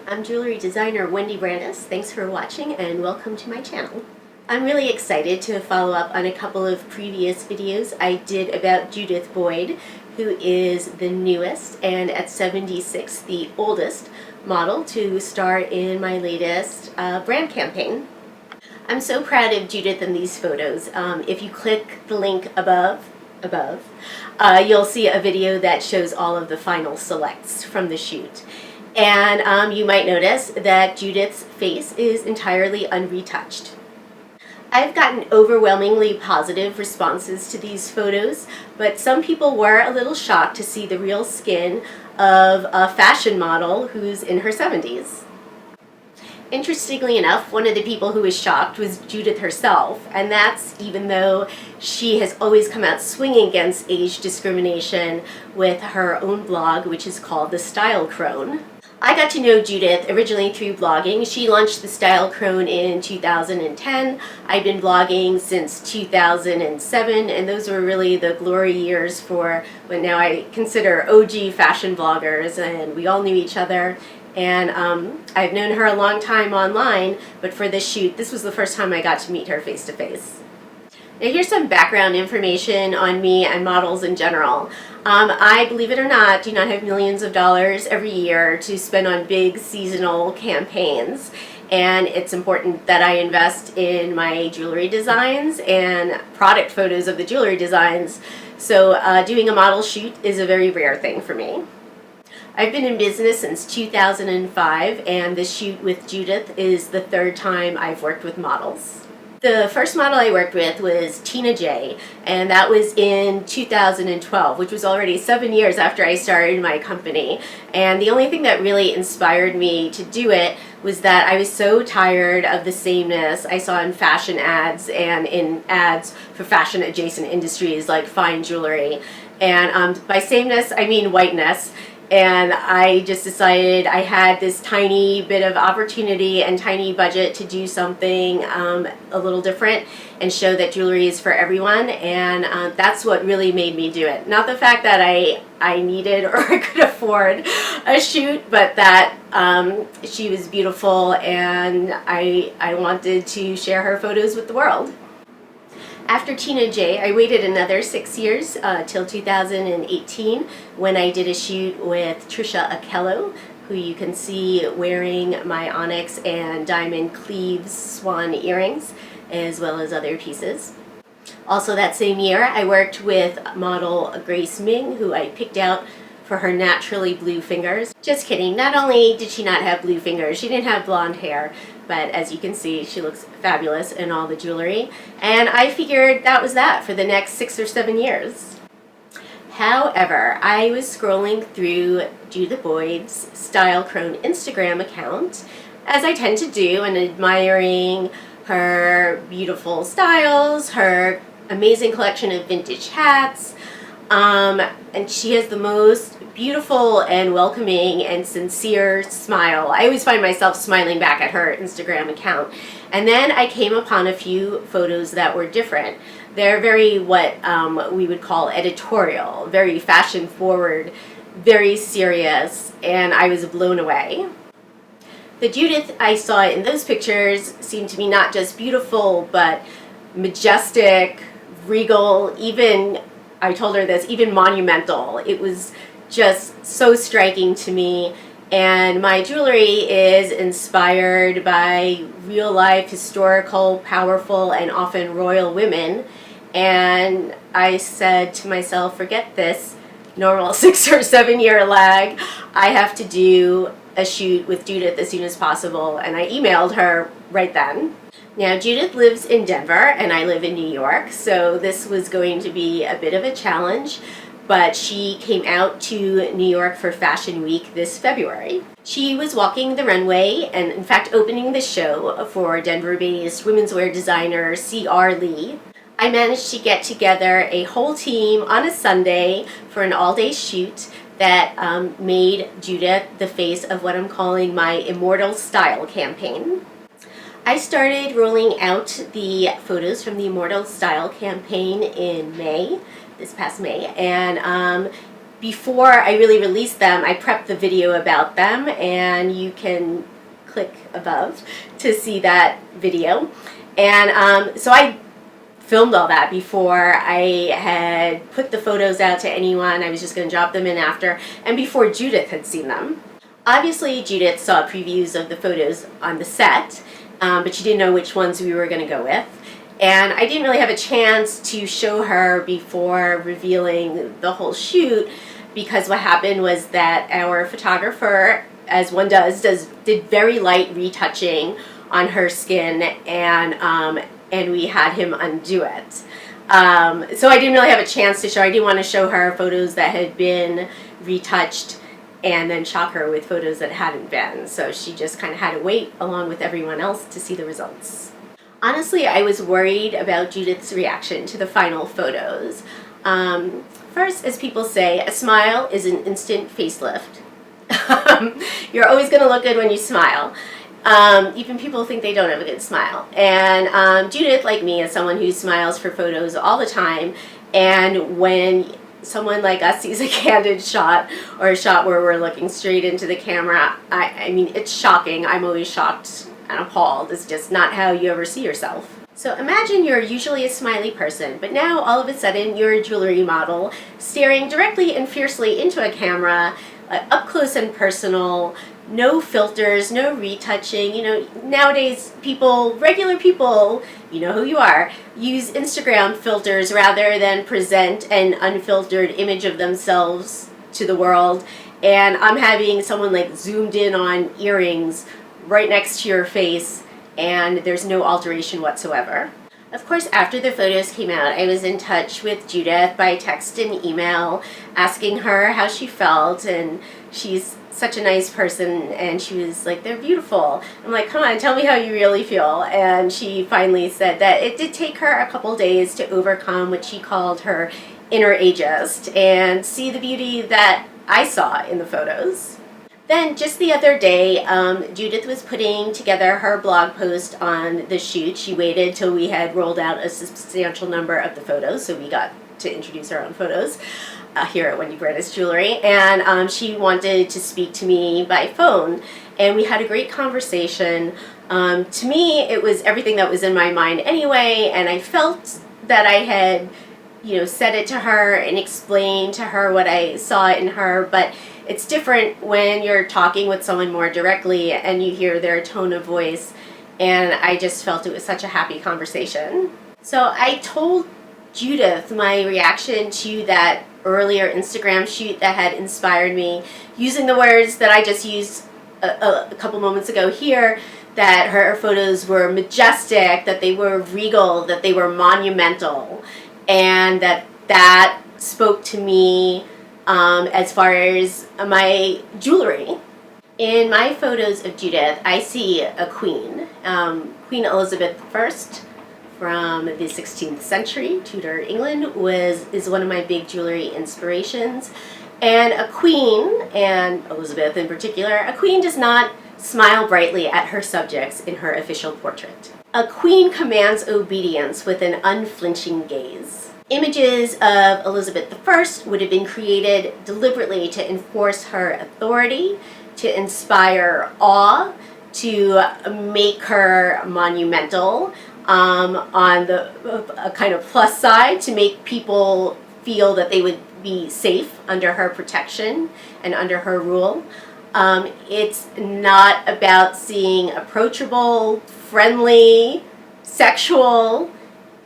I'm jewelry designer Wendy Brandes. Thanks for watching and welcome to my channel. I'm really excited to follow up on a couple of previous videos I did about Judith Boyd, who is the newest and at 76 the oldest model to star in my latest brand campaign. I'm so proud of Judith in these photos. If you click the link above, you'll see a video that shows all of the final selects from the shoot. And you might notice that Judith's face is entirely unretouched. I've gotten overwhelmingly positive responses to these photos, but some people were a little shocked to see the real skin of a fashion model who's in her 70s. Interestingly enough, one of the people who was shocked was Judith herself, and that's even though she has always come out swinging against age discrimination with her own blog, which is called the Style Crone. I got to know Judith originally through blogging. She launched the Style Crone in 2010. I've been blogging since 2007, and those were really the glory years for what now I consider OG fashion bloggers, and we all knew each other. And I've known her a long time online, but for this shoot, this was the first time I got to meet her face to face. Now here's some background information on me and models in general. I, believe it or not, do not have millions of dollars every year to spend on big seasonal campaigns. And it's important that I invest in my jewelry designs and product photos of the jewelry designs. So doing a model shoot is a very rare thing for me. I've been in business since 2005, and the shoot with Judith is the third time I've worked with models. The first model I worked with was Tina J, and that was in 2012, which was already 7 years after I started my company. And the only thing that really inspired me to do it was that I was so tired of the sameness I saw in fashion ads and in ads for fashion adjacent industries like fine jewelry. And by sameness, I mean whiteness. And I just decided I had this tiny bit of opportunity and tiny budget to do something a little different and show that jewelry is for everyone, and that's what really made me do it. Not the fact that I needed or could afford a shoot, but that she was beautiful and I wanted to share her photos with the world. After Tina J, I waited another 6 years till 2018 when I did a shoot with Trisha Akello, who you can see wearing my onyx and diamond cleaves swan earrings, as well as other pieces. Also that same year, I worked with model Grace Ming, who I picked out for her naturally blue fingers. Just kidding, not only did she not have blue fingers, she didn't have blonde hair, but as you can see, she looks fabulous in all the jewelry. And I figured that was that for the next 6 or 7 years. However, I was scrolling through Judith Boyd's Style Crone Instagram account, as I tend to do, and admiring her beautiful styles, her amazing collection of vintage hats, and she has the most beautiful and welcoming and sincere smile. I always find myself smiling back at her Instagram account. And then I came upon a few photos that were different. They're very what we would call editorial, very fashion forward, very serious, and I was blown away. The Judith I saw in those pictures seemed to me not just beautiful, but majestic, regal, even, I told her this, even monumental. It was just so striking to me, and my jewelry is inspired by real life, historical, powerful, and often royal women. And I said to myself, forget this normal 6 or 7 year lag. I have to do a shoot with Judith as soon as possible, and I emailed her right then. Now Judith lives in Denver and I live in New York, so this was going to be a bit of a challenge, but she came out to New York for Fashion Week this February. She was walking the runway and in fact opening the show for Denver-based women's wear designer C.R. Lee. I managed to get together a whole team on a Sunday for an all-day shoot that made Judith the face of what I'm calling my Immortal style campaign. I started rolling out the photos from the Immortal Style campaign in May, this past May, and before I really released them, I prepped the video about them, and you can click above to see that video. And so I filmed all that before I had put the photos out to anyone. I was just going to drop them in after, and before Judith had seen them. Obviously, Judith saw previews of the photos on the set, but she didn't know which ones we were going to go with. And I didn't really have a chance to show her before revealing the whole shoot, because what happened was that our photographer, as one did very light retouching on her skin, and we had him undo it. So I didn't really have a chance to show her. I didn't want to show her photos that had been retouched and then shock her with photos that hadn't been. So she just kind of had to wait along with everyone else to see the results. Honestly, I was worried about Judith's reaction to the final photos. First, as people say, a smile is an instant facelift. You're always going to look good when you smile. Even people think they don't have a good smile. And Judith, like me, is someone who smiles for photos all the time. And when someone like us sees a candid shot, or a shot where we're looking straight into the camera, I mean, it's shocking. I'm always shocked and appalled. It's just not how you ever see yourself. So imagine you're usually a smiley person, but now all of a sudden you're a jewelry model staring directly and fiercely into a camera, up close and personal, no filters, no retouching. You know, nowadays regular people, you know who you are, use Instagram filters rather than present an unfiltered image of themselves to the world. And I'm having someone like zoomed in on earrings right next to your face, and there's no alteration whatsoever. Of course, after the photos came out, I was in touch with Judith by text and email, asking her how she felt, and she's such a nice person, and she was like, they're beautiful. I'm like, come on, tell me how you really feel. And she finally said that it did take her a couple days to overcome what she called her inner ageist and see the beauty that I saw in the photos. Then just the other day, Judith was putting together her blog post on the shoot. She waited till we had rolled out a substantial number of the photos, so we got to introduce our own photos here at Wendy Brandes Jewelry. And she wanted to speak to me by phone, and we had a great conversation. To me, it was everything that was in my mind anyway, and I felt that I had, you know, said it to her and explained to her what I saw in her, but it's different when you're talking with someone more directly and you hear their tone of voice, and I just felt it was such a happy conversation. So I told Judith my reaction to that earlier Instagram shoot that had inspired me, using the words that I just used a couple moments ago here, that her photos were majestic, that they were regal, that they were monumental, and that spoke to me as far as my jewelry. In my photos of Judith, I see a queen. Queen Elizabeth I from the 16th century, Tudor England, is one of my big jewelry inspirations. And a queen, and Elizabeth in particular, a queen does not smile brightly at her subjects in her official portrait. A queen commands obedience with an unflinching gaze. Images of Elizabeth I would have been created deliberately to enforce her authority, to inspire awe, to make her monumental, on a kind of plus side, to make people feel that they would be safe under her protection and under her rule. It's not about seeing approachable, friendly, sexual,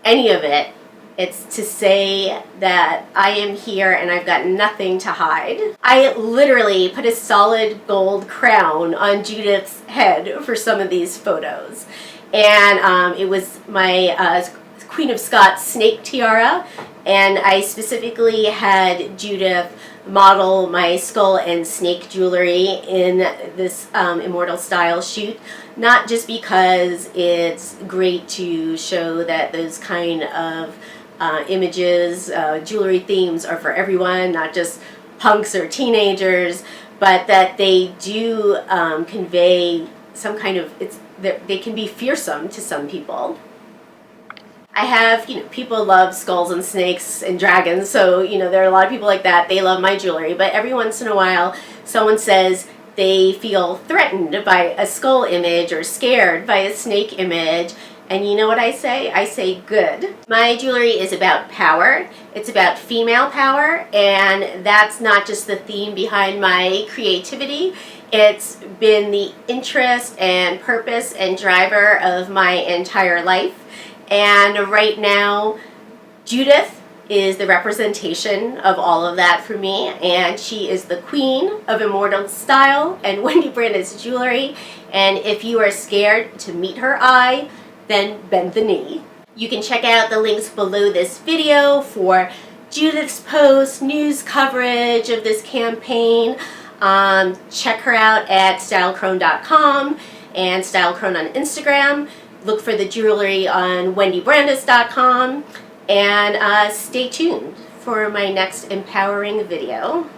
any of it. It's to say that I am here and I've got nothing to hide. I literally put a solid gold crown on Judith's head for some of these photos. And it was my Queen of Scots snake tiara, and I specifically had Judith model my skull and snake jewelry in this immortal style shoot, not just because it's great to show that those kind of images, jewelry themes are for everyone, not just punks or teenagers, but that they do convey some kind of, they can be fearsome to some people. I have, people love skulls and snakes and dragons, so, there are a lot of people like that. They love my jewelry, but every once in a while, someone says they feel threatened by a skull image or scared by a snake image. And you know what I say? I say good. My jewelry is about power. It's about female power, and that's not just the theme behind my creativity. It's been the interest and purpose and driver of my entire life. And right now, Judith is the representation of all of that for me, and she is the queen of immortal style and Wendy Brandes Jewelry. And if you are scared to meet her eye, then bend the knee. You can check out the links below this video for Judith's post, news coverage of this campaign. Check her out at stylecrone.com and Style Crone on Instagram. Look for the jewelry on wendybrandes.com, and stay tuned for my next empowering video.